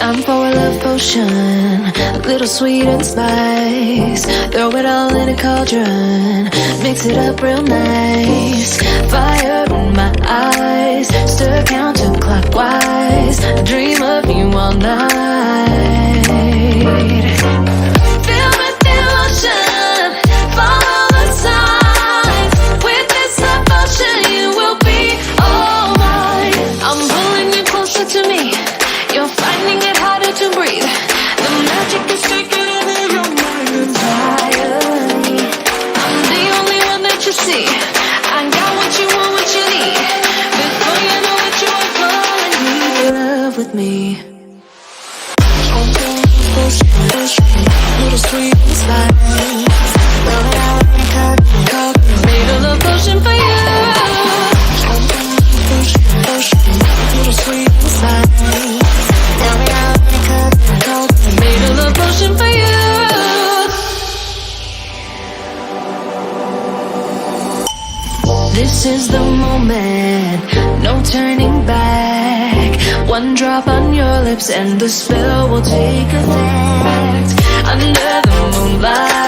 Time for a love potion, a little sweet and spice. Throw it all in a cauldron, mix it up real nice. Fire in my eyes, stir counterclockwise. I dream of you all night. Feel with the emotion, follow the signs. With this devotion, you will be all mine. I'm pulling you closer to me. You're finding it harder to breathe. The magic is taking over your mind entirely. I'm the only one that you see. I got what you want, what you need. Before you know what you are calling me, love with me. Little sweet and spice. Made a love potion for you. Little sweet and spice. Made a love potion for you. This is the moment, no turning back. One drop on your lips and the spell will take effect. Under the moonlight,